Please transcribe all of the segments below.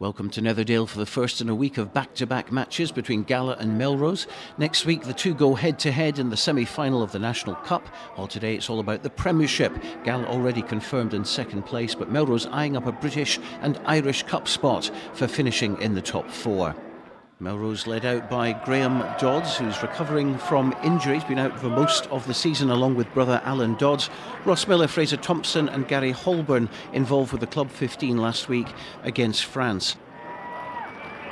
Welcome to Netherdale for the first in a week of back-to-back matches between Gala and Melrose. Next week the two go head-to-head in the semi-final of the National Cup, while today it's all about the Premiership. Gala already confirmed in second place, but Melrose eyeing up a British and Irish Cup spot for finishing in the top four. Melrose led out by Graham Dodds, who's recovering from injury. He's been out for most of the season along with brother Alan Dodds. Ross Miller, Fraser Thompson and Gary Holborn involved with the Club 15 last week against France.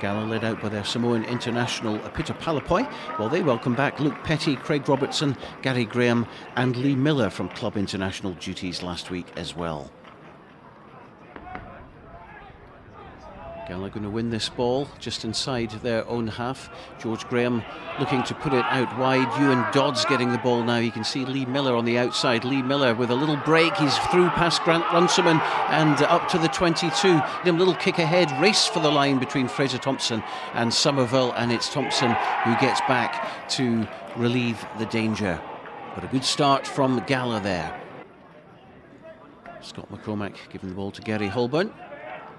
Gala led out by their Samoan international Peter Palapoi, while they welcome back Luke Petty, Craig Robertson, Gary Graham and Lee Miller from club international duties last week as well. Gala going to win this ball just inside their own half. George Graham looking to put it out wide. Ewan Dodds getting the ball now. You can see Lee Miller on the outside. Lee Miller with a little break. He's through past Grant Runciman and up to the 22. A little kick ahead. Race for the line between Fraser Thompson and Somerville. And it's Thompson who gets back to relieve the danger. But a good start from Gala there. Scott McCormack giving the ball to Gary Holborn.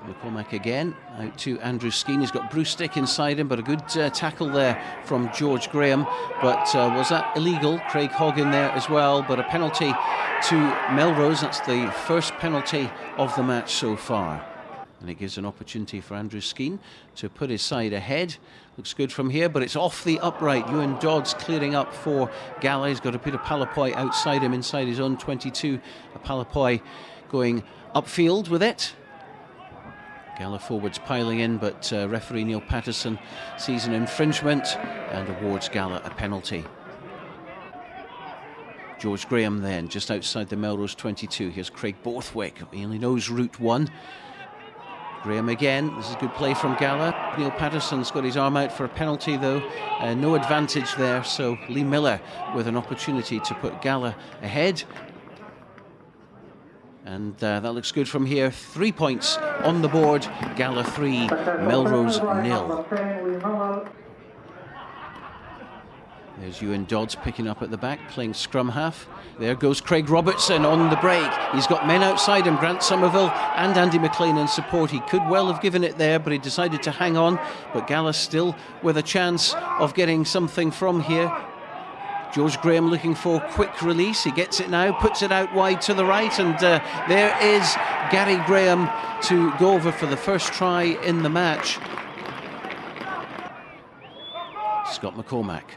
McCormack again, out to Andrew Skeen. He's got Bruce Stick inside him, but a good tackle there from George Graham. But was that illegal? Craig Hogg in there as well, but a penalty to Melrose. That's the first penalty of the match so far. And it gives an opportunity for Andrew Skeen to put his side ahead. Looks good from here, but it's off the upright. Ewan Dodds clearing up for Gala. He's got a Peter Palapoi outside him, inside his own 22. A Palapoi going upfield with it. Gala forwards piling in, but referee Neil Patterson sees an infringement and awards Gala a penalty. George Graham then, just outside the Melrose 22. Here's Craig Borthwick. He only knows route one. Graham again. This is a good play from Gala. Neil Patterson's got his arm out for a penalty though. No advantage there, so Lee Miller with an opportunity to put Gala ahead. And that looks good from here. 3 points on the board. Gala 3, Melrose 0. There's Ewan Dodds picking up at the back, playing scrum half. There goes Craig Robertson on the break. He's got men outside him, Grant Somerville and Andy McLean in support. He could well have given it there, but he decided to hang on. But Gala still with a chance of getting something from here. George Graham looking for quick release. He gets it now, puts it out wide to the right, and there is Gary Graham to go over for the first try in the match. Scott McCormack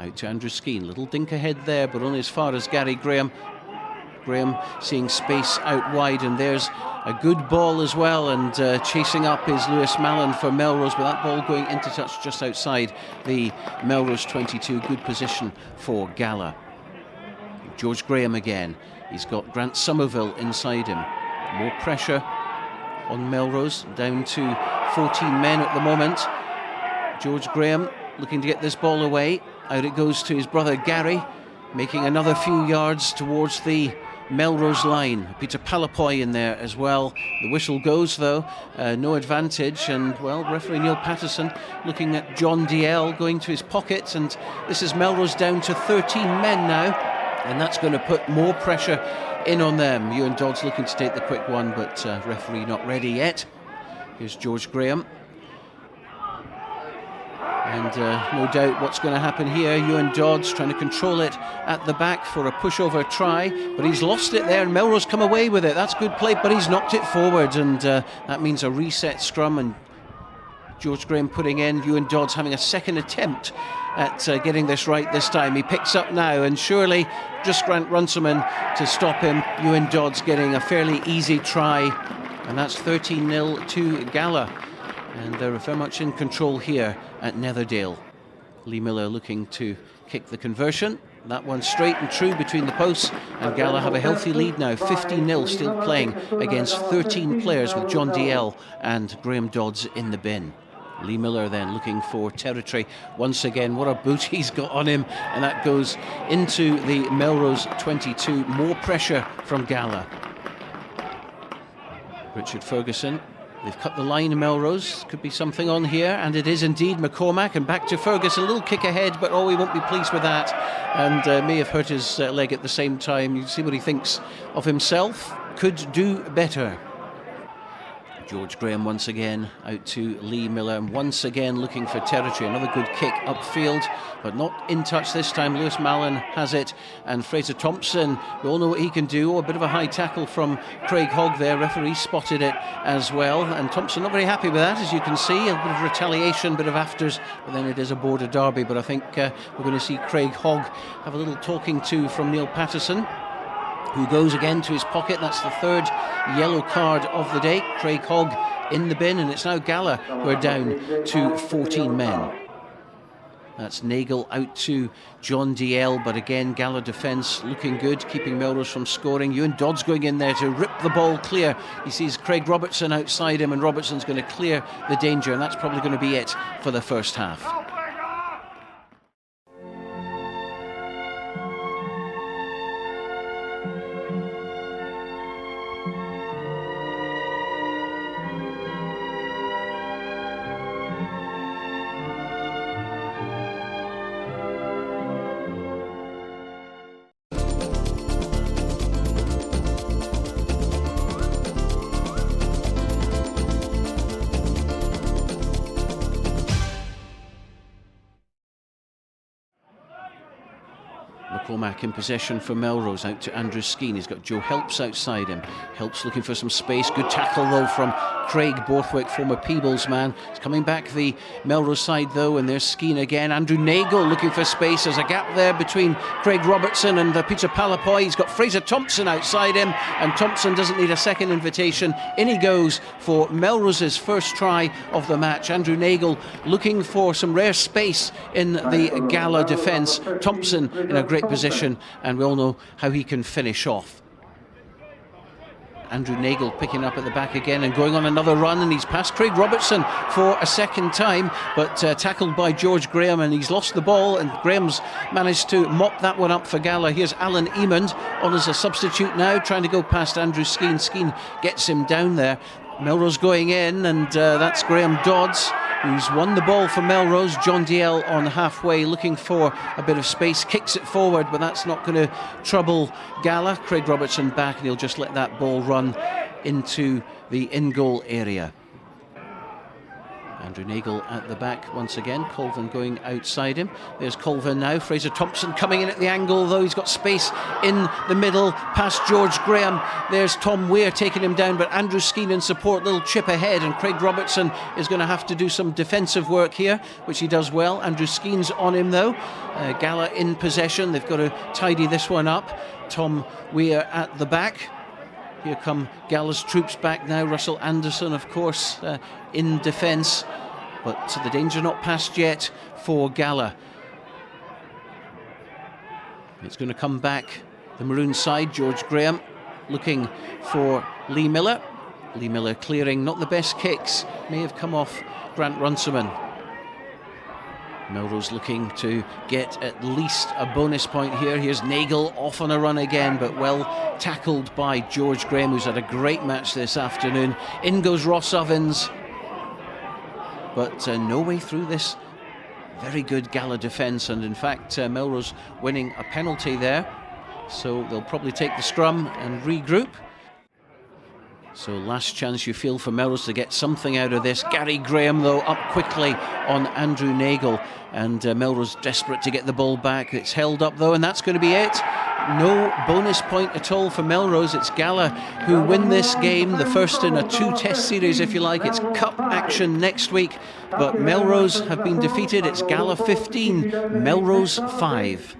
out to Andrew Skeen. Little dink ahead there, but only as far as Gary Graham. Graham seeing space out wide, and there's a good ball as well, and chasing up is Lewis Mallon for Melrose, but that ball going into touch just outside the Melrose 22. Good position for Gala. George Graham again. He's got Grant Somerville inside him. More pressure on Melrose, down to 14 men at the moment. George Graham looking to get this ball away. Out it goes to his brother Gary, making another few yards towards the Melrose line. Peter Palapoi in there as well. The whistle goes though, no advantage, and well, referee Neil Patterson looking at John DL going to his pockets, and this is Melrose down to 13 men now, and that's going to put more pressure in on them. Ewan Dodds looking to take the quick one, but referee not ready yet. Here's George Graham. And no doubt what's going to happen here. Ewan Dodds trying to control it at the back for a pushover try, but he's lost it there, and Melrose come away with it. That's good play, but he's knocked it forward, and that means a reset scrum, and George Graham putting in. Ewan Dodds having a second attempt at getting this right this time. He picks up now, and surely just Grant Runciman to stop him. Ewan Dodds getting a fairly easy try, and that's 13-0 to Gala. And they're very much in control here at Netherdale. Lee Miller looking to kick the conversion. That one straight and true between the posts, and Gala have a healthy lead now, 15-0, still playing against 13 players with John DL and Graham Dodds in the bin. Lee Miller then looking for territory once again. What a boot he's got on him, and that goes into the Melrose 22. More pressure from Gala. Richard Ferguson. They've cut the line in Melrose. Could be something on here, and it is indeed. McCormack, and back to Ferguson. A little kick ahead, but oh, he won't be pleased with that, and may have hurt his leg at the same time. You see what he thinks of himself. Could do better. George Graham once again out to Lee Miller, and once again looking for territory. Another good kick upfield, but not in touch this time. Lewis Mallon has it, and Fraser Thompson, we all know what he can do. A bit of a high tackle from Craig Hogg there. Referee spotted it as well, and Thompson not very happy with that, as you can see. A bit of retaliation, bit of afters, but then it is a border derby. But I think we're going to see Craig Hogg have a little talking to from Neil Patterson, who goes again to his pocket. That's the third yellow card of the day. Craig Hogg in the bin, and it's now Gala who are down to 14 men. That's Nagel out to John DL, but again Gala defence looking good, keeping Melrose from scoring. Ewan Dodds going in there to rip the ball clear. He sees Craig Robertson outside him, and Robertson's going to clear the danger, and that's probably going to be it for the first half. McCormack in possession for Melrose, out to Andrew Skeen. He's got Joe Helps outside him. Helps looking for some space. Good tackle though from Craig Borthwick, former Peebles man. He's coming back the Melrose side though, and there's Skeen again. Andrew Nagel looking for space. There's a gap there between Craig Robertson and Peter Palapoy. He's got Fraser Thompson outside him, and Thompson doesn't need a second invitation. In he goes for Melrose's first try of the match. Andrew Nagel looking for some rare space in the Gala defence. Thompson in a great position, and we all know how he can finish off. Andrew Nagel picking up at the back again and going on another run, and he's past Craig Robertson for a second time, but tackled by George Graham, and he's lost the ball, and Graham's managed to mop that one up for Gala. Here's Alan Emond on as a substitute now, trying to go past Andrew Skeen. Skeen gets him down there. Melrose going in, and that's Graham Dodds, who's won the ball for Melrose. John DL on halfway, looking for a bit of space, kicks it forward, but that's not going to trouble Gala. Craig Robertson back, and he'll just let that ball run into the in-goal area. Andrew Nagel at the back once again. Colvin going outside him. There's Colvin now. Fraser Thompson coming in at the angle, though. He's got space in the middle past George Graham. There's Tom Weir taking him down, but Andrew Skeen in support. Little chip ahead, and Craig Robertson is going to have to do some defensive work here, which he does well. Andrew Skeen's on him though. Gala in possession. They've got to tidy this one up. Tom Weir at the back. Here come Gala's troops back now. Russell Anderson, of course, in defence, but the danger not past yet for Gala. It's going to come back the maroon side. George Graham looking for Lee Miller. Lee Miller clearing, not the best kicks. May have come off Grant Runciman. Melrose looking to get at least a bonus point here. Here's Nagel off on a run again, but well tackled by George Graham, who's had a great match this afternoon. In goes Ross Ovens, but no way through this very good Gala defence, and in fact Melrose winning a penalty there, so they'll probably take the scrum and regroup. So last chance you feel for Melrose to get something out of this. Gary Graham though up quickly on Andrew Nagel, and Melrose desperate to get the ball back. It's held up though, and that's going to be it. No bonus point at all for Melrose. It's Gala who win this game, the first in a two-test series if you like. It's cup action next week, but Melrose have been defeated. It's Gala 15, Melrose 5.